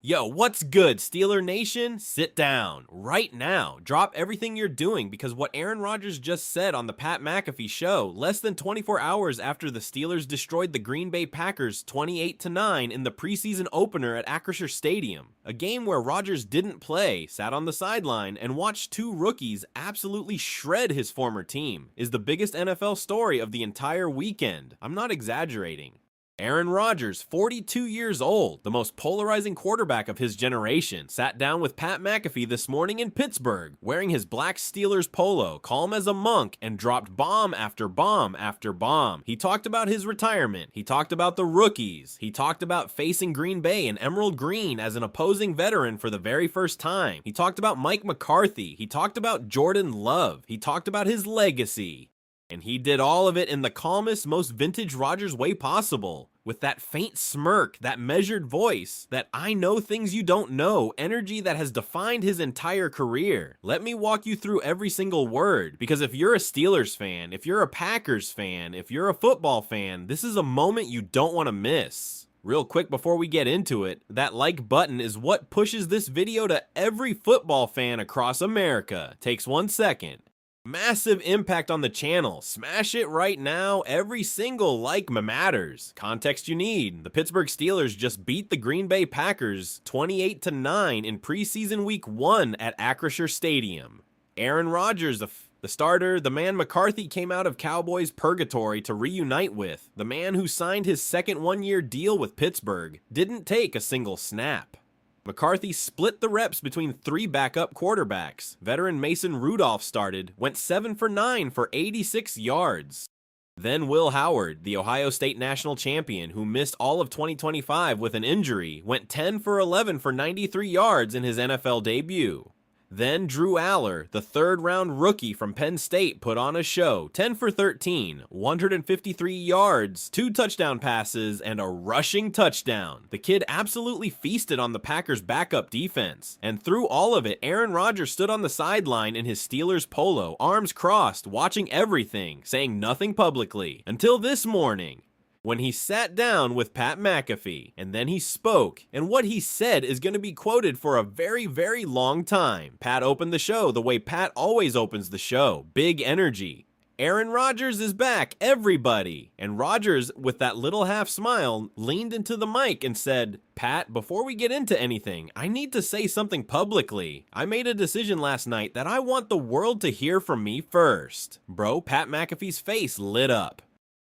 Yo, what's good, Steeler Nation? Sit down right now. Drop everything you're doing because what Aaron Rodgers just said on the Pat McAfee show, less than 24 hours after the Steelers destroyed the Green Bay Packers 28-9 in the preseason opener at Acrisure Stadium, a game where Rodgers didn't play, sat on the sideline, and watched two rookies absolutely shred his former team, is the biggest NFL story of the entire weekend. I'm not exaggerating. Aaron Rodgers, 42 years old, the most polarizing quarterback of his generation, sat down with Pat McAfee this morning in Pittsburgh, wearing his black Steelers polo, calm as a monk, and dropped bomb after bomb after bomb. He talked about his retirement. He talked about the rookies. He talked about facing Green Bay in emerald green as an opposing veteran for the very first time. He talked about Mike McCarthy. He talked about Jordan Love. He talked about his legacy. And he did all of it in the calmest, most vintage Rodgers way possible. With that faint smirk, that measured voice, that I know things you don't know energy that has defined his entire career. Let me walk you through every single word, because if you're a Steelers fan, if you're a Packers fan, if you're a football fan, this is a moment you don't want to miss. Real quick before we get into it, that like button is what pushes this video to every football fan across America. Takes 1 second. Massive impact on the channel. Smash it right now. Every single like matters. Context you need. The Pittsburgh Steelers just beat the Green Bay Packers 28-9 in preseason week 1 at Acrisure Stadium. Aaron Rodgers, the starter, the man McCarthy came out of Cowboys purgatory to reunite with, the man who signed his second one-year deal with Pittsburgh, didn't take a single snap. McCarthy split the reps between 3 backup quarterbacks. Veteran Mason Rudolph started, went 7 for 9 for 86 yards. Then Will Howard, the Ohio State national champion who missed all of 2025 with an injury, went 10 for 11 for 93 yards in his NFL debut. Then Drew Aller, the third-round rookie from Penn State, put on a show, 10 for 13, 153 yards, 2 touchdown passes, and a rushing touchdown. The kid absolutely feasted on the Packers' backup defense. And through all of it, Aaron Rodgers stood on the sideline in his Steelers polo, arms crossed, watching everything, saying nothing publicly, until this morning, when he sat down with Pat McAfee, and then he spoke, and what he said is going to be quoted for a very, very long time. Pat opened the show the way Pat always opens the show. Big energy. Aaron Rodgers is back, everybody. And Rodgers, with that little half smile, leaned into the mic and said, Pat, before we get into anything, I need to say something publicly. I made a decision last night that I want the world to hear from me first. Bro, Pat McAfee's face lit up.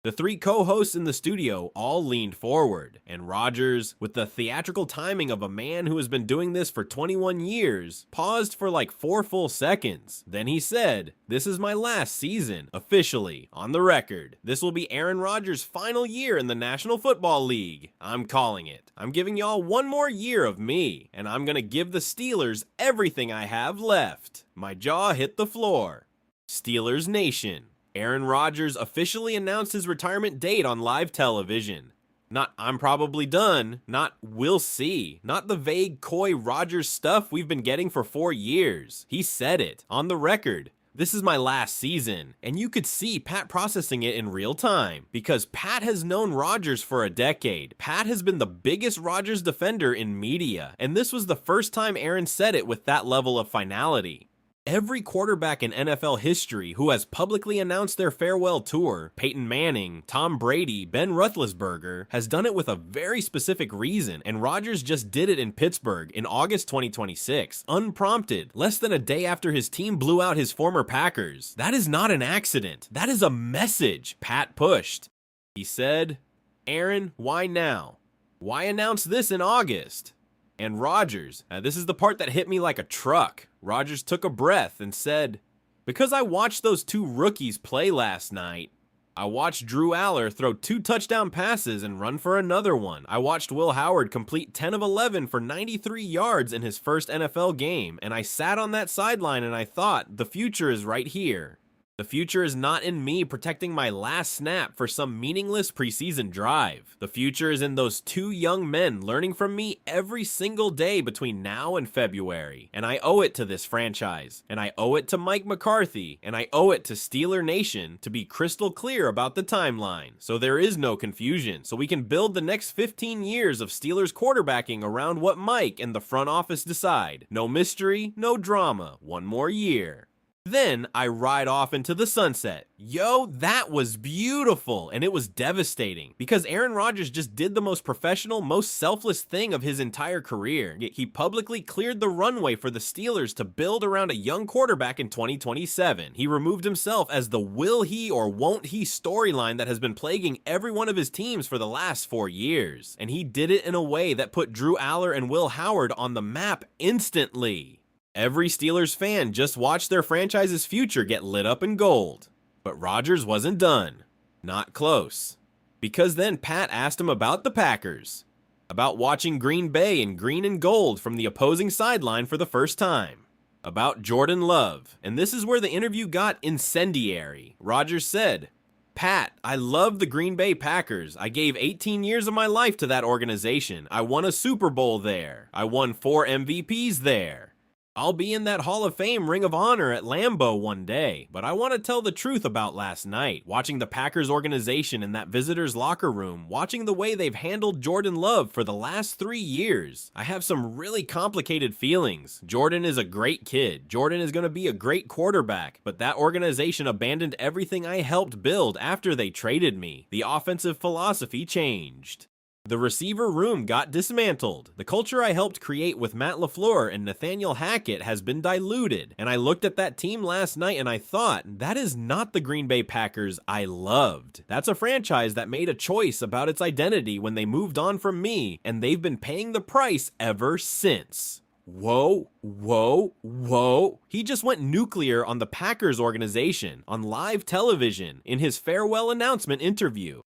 The 3 co-hosts in the studio all leaned forward, and Rodgers, with the theatrical timing of a man who has been doing this for 21 years, paused for like 4 full seconds. Then he said, "This is my last season, officially, on the record. This will be Aaron Rodgers' final year in the National Football League. I'm calling it. I'm giving y'all 1 more year of me, and I'm gonna give the Steelers everything I have left." My jaw hit the floor. Steelers Nation. Aaron Rodgers officially announced his retirement date on live television. Not "I'm probably done," not "we'll see," not the vague, coy Rodgers stuff we've been getting for 4 years. He said it, on the record. This is my last season. And you could see Pat processing it in real time, because Pat has known Rodgers for a decade. Pat has been the biggest Rodgers defender in media, and this was the first time Aaron said it with that level of finality. Every quarterback in NFL history who has publicly announced their farewell tour, Peyton Manning, Tom Brady, Ben Roethlisberger, has done it with a very specific reason, and Rodgers just did it in Pittsburgh in August 2026, unprompted, less than a day after his team blew out his former Packers. That is not an accident. That is a message Pat pushed. He said, "Aaron, why now? Why announce this in August?" And Rodgers, this is the part that hit me like a truck. Rodgers took a breath and said, "Because I watched those 2 rookies play last night. I watched Drew Aller throw 2 touchdown passes and run for another one. I watched Will Howard complete 10 of 11 for 93 yards in his first NFL game, and I sat on that sideline and I thought, the future is right here. The future is not in me protecting my last snap for some meaningless preseason drive. The future is in those two young men learning from me every single day between now and February. And I owe it to this franchise. And I owe it to Mike McCarthy. And I owe it to Steeler Nation to be crystal clear about the timeline. So there is no confusion. So we can build the next 15 years of Steelers quarterbacking around what Mike and the front office decide. No mystery, no drama. One more year. Then I ride off into the sunset. Yo, that was beautiful, and it was devastating because Aaron Rodgers just did the most professional, most selfless thing of his entire career. Yet he publicly cleared the runway for the Steelers to build around a young quarterback in 2027. He removed himself as the will he or won't he storyline that has been plaguing every one of his teams for the last 4 years. And he did it in a way that put Drew Aller and Will Howard on the map instantly. Every Steelers fan just watched their franchise's future get lit up in gold. But Rodgers wasn't done. Not close. Because then Pat asked him about the Packers. About watching Green Bay in green and gold from the opposing sideline for the first time. About Jordan Love. And this is where the interview got incendiary. Rodgers said, "Pat, I love the Green Bay Packers. I gave 18 years of my life to that organization. I won a Super Bowl there. I won 4 MVPs there. I'll be in that Hall of Fame Ring of Honor at Lambeau one day, but I want to tell the truth about last night. Watching the Packers organization in that visitor's locker room, watching the way they've handled Jordan Love for the last 3 years, I have some really complicated feelings. Jordan is a great kid. Jordan is going to be a great quarterback, but that organization abandoned everything I helped build after they traded me. The offensive philosophy changed. The receiver room got dismantled. The culture I helped create with Matt LaFleur and Nathaniel Hackett has been diluted. And I looked at that team last night and I thought, that is not the Green Bay Packers I loved. That's a franchise that made a choice about its identity when they moved on from me, and they've been paying the price ever since." Whoa, whoa, whoa. He just went nuclear on the Packers organization on live television in his farewell announcement interview.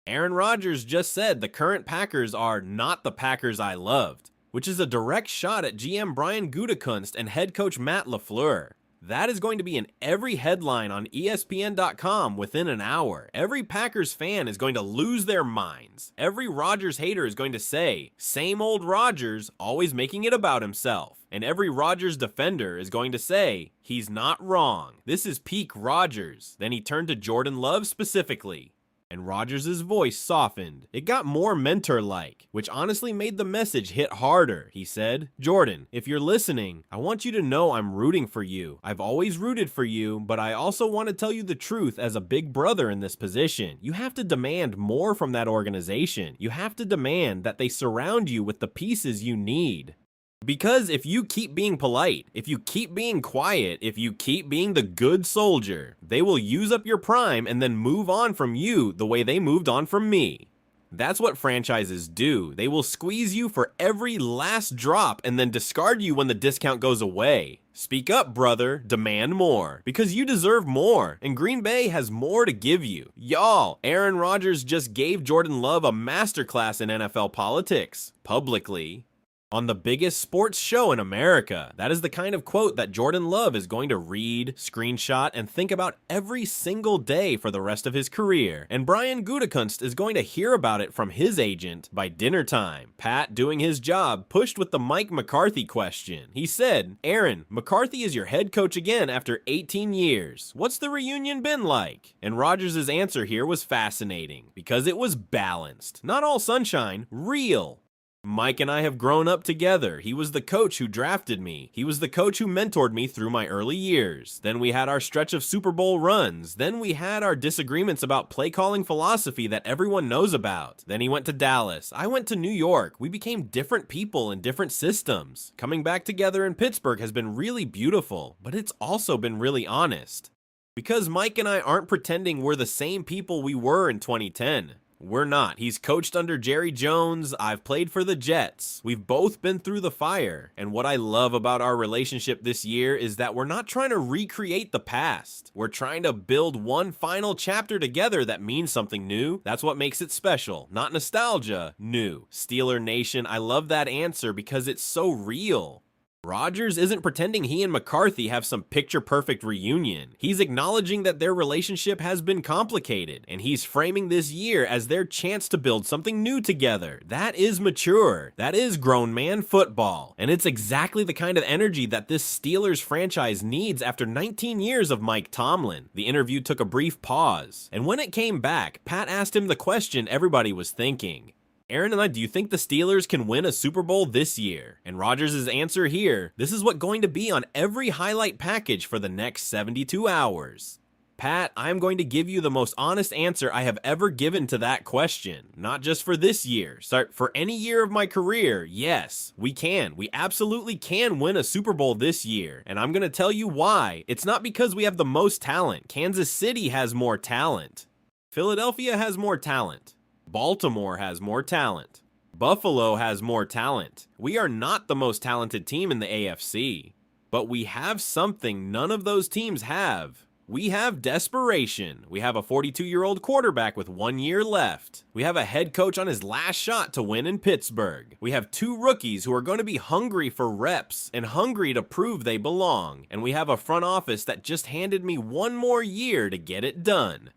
Aaron Rodgers just said the current Packers are not the Packers I loved, which is a direct shot at GM Brian Gutekunst and head coach Matt LaFleur. That is going to be in every headline on ESPN.com within an hour. Every Packers fan is going to lose their minds. Every Rodgers hater is going to say, "Same old Rodgers, always making it about himself." And every Rodgers defender is going to say, "He's not wrong. This is peak Rodgers." Then he turned to Jordan Love specifically. And Rodgers' voice softened. It got more mentor-like, which honestly made the message hit harder. He said, "Jordan, if you're listening, I want you to know I'm rooting for you. I've always rooted for you, but I also want to tell you the truth as a big brother in this position. You have to demand more from that organization. You have to demand that they surround you with the pieces you need. Because if you keep being polite, if you keep being quiet, if you keep being the good soldier, they will use up your prime and then move on from you the way they moved on from me." That's what franchises do. They will squeeze you for every last drop and then discard you when the discount goes away. Speak up, brother. Demand more. Because you deserve more. And Green Bay has more to give you. Y'all, Aaron Rodgers just gave Jordan Love a masterclass in NFL politics. Publicly. On the biggest sports show in America. That is the kind of quote that Jordan Love is going to read, screenshot, and think about every single day for the rest of his career. And Brian Gutekunst is going to hear about it from his agent by dinner time. Pat, doing his job, pushed with the Mike McCarthy question. He said, "Aaron, McCarthy is your head coach again after 18 years. What's the reunion been like?" And Rodgers' answer here was fascinating because it was balanced. Not all sunshine, real. "Mike and I have grown up together. He was the coach who drafted me. He was the coach who mentored me through my early years. Then we had our stretch of Super Bowl runs. Then we had our disagreements about play calling philosophy that everyone knows about. Then he went to Dallas. I went to New York. We became different people in different systems. Coming back together in Pittsburgh has been really beautiful, but it's also been really honest. Because Mike and I aren't pretending we're the same people we were in 2010. We're not. He's coached under Jerry Jones. I've played for the Jets. We've both been through the fire. And what I love about our relationship this year is that we're not trying to recreate the past. We're trying to build one final chapter together that means something new. That's what makes it special. Not nostalgia, new. Steeler Nation, I love that answer because it's so real. Rodgers isn't pretending he and McCarthy have some picture-perfect reunion. He's acknowledging that their relationship has been complicated, and he's framing this year as their chance to build something new together. That is mature. That is grown man football. And it's exactly the kind of energy that this Steelers franchise needs after 19 years of Mike Tomlin. The interview took a brief pause, and when it came back, Pat asked him the question everybody was thinking. Aaron and do you think the Steelers can win a Super Bowl this year? And Rodgers' answer here, this is what's going to be on every highlight package for the next 72 hours. Pat, I'm going to give you the most honest answer I have ever given to that question. Not just for this year. Start for any year of my career. Yes, we can. We absolutely can win a Super Bowl this year. And I'm going to tell you why. It's not because we have the most talent. Kansas City has more talent. Philadelphia has more talent. Baltimore has more talent. Buffalo has more talent. We are not the most talented team in the AFC, but we have something none of those teams have. We have desperation. We have a 42-year-old quarterback with 1 year left. We have a head coach on his last shot to win in Pittsburgh. We have 2 rookies who are going to be hungry for reps and hungry to prove they belong. And we have a front office that just handed me 1 more year to get it done.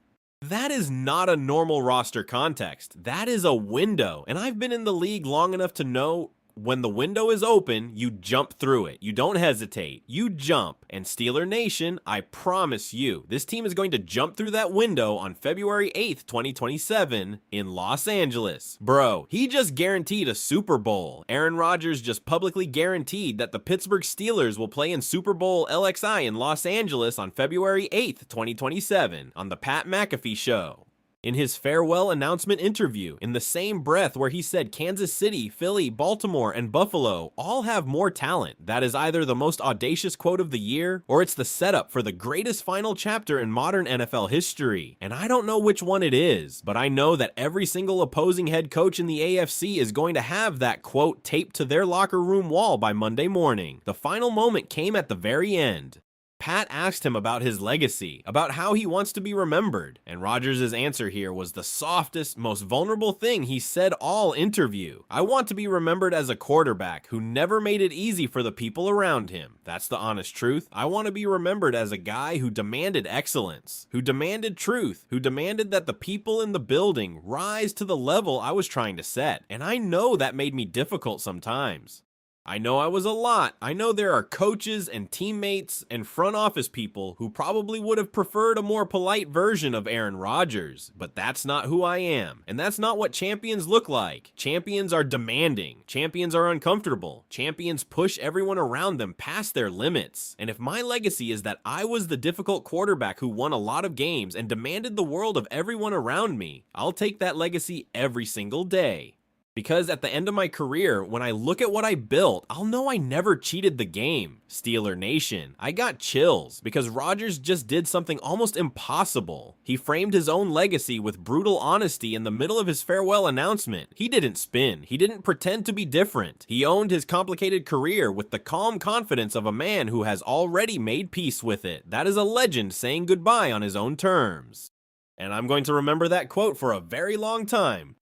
That is not a normal roster context. That is a window. And I've been in the league long enough to know when the window is open, you jump through it. You don't hesitate. You jump. And Steeler Nation, I promise you, this team is going to jump through that window on February 8th, 2027 in Los Angeles. Bro, he just guaranteed a Super Bowl. Aaron Rodgers just publicly guaranteed that the Pittsburgh Steelers will play in Super Bowl LXI in Los Angeles on February 8th, 2027 on the Pat McAfee Show. In his farewell announcement interview, in the same breath where he said Kansas City, Philly, Baltimore, and Buffalo all have more talent, that is either the most audacious quote of the year, or it's the setup for the greatest final chapter in modern NFL history. And I don't know which one it is, but I know that every single opposing head coach in the AFC is going to have that quote taped to their locker room wall by Monday morning. The final moment came at the very end. Pat asked him about his legacy, about how he wants to be remembered, and Rodgers' answer here was the softest, most vulnerable thing he said all interview. I want to be remembered as a quarterback who never made it easy for the people around him. That's the honest truth. I want to be remembered as a guy who demanded excellence, who demanded truth, who demanded that the people in the building rise to the level I was trying to set, and I know that made me difficult sometimes. I know I was a lot. I know there are coaches and teammates and front office people who probably would have preferred a more polite version of Aaron Rodgers, but that's not who I am. And that's not what champions look like. Champions are demanding. Champions are uncomfortable. Champions push everyone around them past their limits. And if my legacy is that I was the difficult quarterback who won a lot of games and demanded the world of everyone around me, I'll take that legacy every single day. Because at the end of my career, when I look at what I built, I'll know I never cheated the game. Steeler Nation, I got chills because Rodgers just did something almost impossible. He framed his own legacy with brutal honesty in the middle of his farewell announcement. He didn't spin. He didn't pretend to be different. He owned his complicated career with the calm confidence of a man who has already made peace with it. That is a legend saying goodbye on his own terms. And I'm going to remember that quote for a very long time.